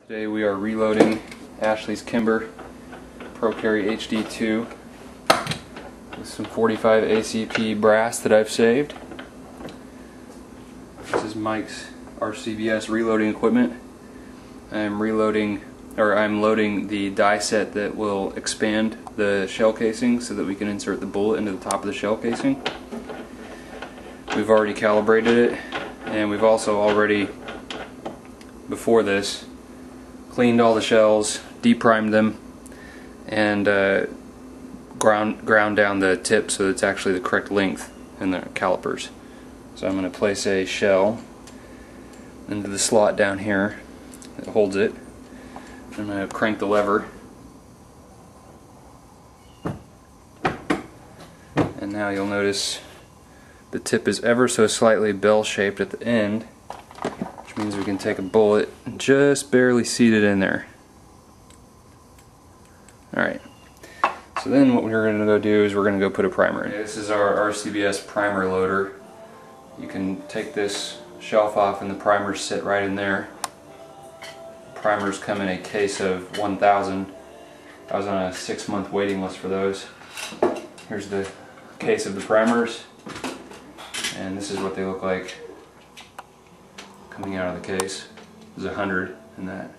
Today we are reloading Ashley's Kimber Pro Carry HD2 with some 45 ACP brass that I've saved. This is Mike's RCBS reloading equipment. I'm loading the die set that will expand the shell casing so that we can insert the bullet into the top of the shell casing. We've already calibrated it, and we've also already, before this, cleaned all the shells, deprimed them, and ground down the tip so that it's actually the correct length in the calipers. So I'm going to place a shell into the slot down here that holds it. I'm going to crank the lever, and now you'll notice the tip is ever so slightly bell-shaped at the end, which means we can take a bullet and just barely seat it in there. Alright, so then what we're going to go do is we're going to go put a primer in. This is our RCBS primer loader. You can take this shelf off and the primers sit right in there. Primers come in a case of 1,000. I was on a 6-month waiting list for those. Here's the case of the primers, and this is what they look like coming out of the case. There's 100 in that.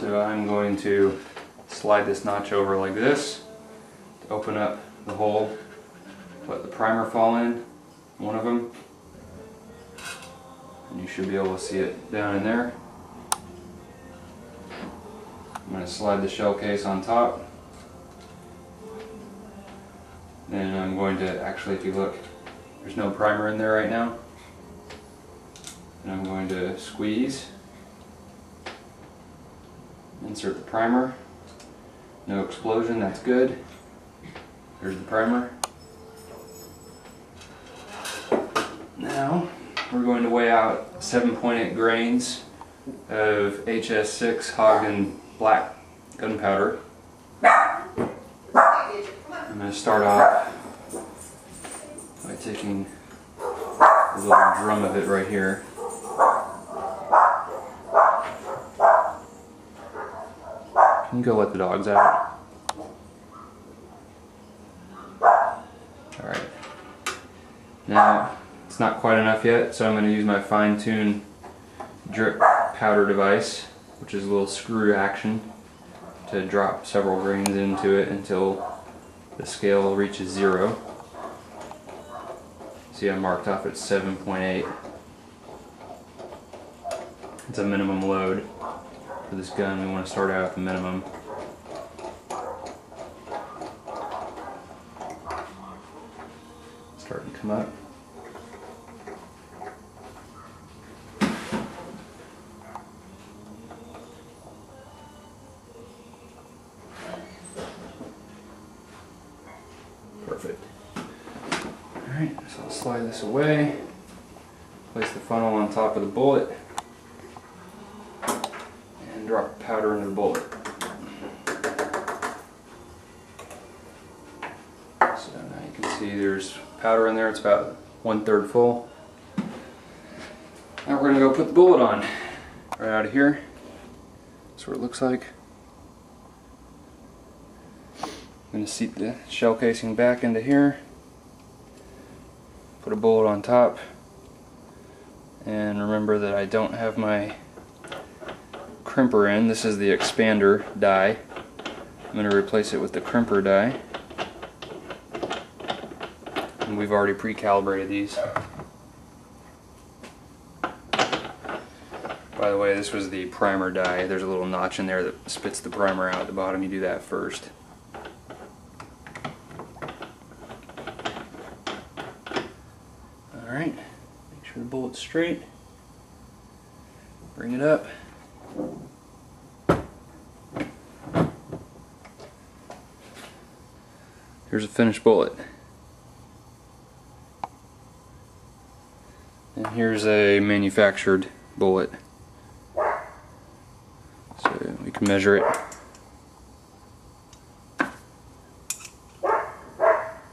So I'm going to slide this notch over like this to open up the hole, let the primer fall in, one of them, and you should be able to see it down in there. I'm going to slide the shell case on top. Then I'm going to, actually, if you look, there's no primer in there right now. And I'm going to squeeze, insert the primer. No explosion, that's good. There's the primer. Now we're going to weigh out 7.8 grains of HS6 Hogden black gunpowder. I'm going to start off by taking a little drum of it right here. Can you go let the dogs out? Alright. Now, it's not quite enough yet, so I'm going to use my fine-tune drip powder device, which is a little screw action, to drop several grains into it until the scale reaches 0. See, I marked off at 7.8. It's a minimum load for this gun. We want to start out at the minimum. Starting to come up. Perfect. Alright, so I'll slide this away, place the funnel on top of the bullet, and drop powder into the bullet. So now you can see there's powder in there, it's about 1/3 full. Now we're going to go put the bullet on. Right out of here. That's what it looks like. I'm going to seat the shell casing back into here, put a bullet on top, and remember that I don't have my crimper in. This is the expander die. I'm going to replace it with the crimper die, and we've already pre-calibrated these. By the way, this was the primer die. There's a little notch in there that spits the primer out at the bottom. You do that first. Alright, make sure the bullet's straight. Bring it up. Here's a finished bullet. And here's a manufactured bullet. So we can measure it.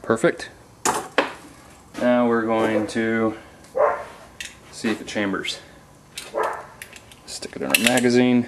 Perfect. Now we're going to see if it chambers. Stick it in our magazine.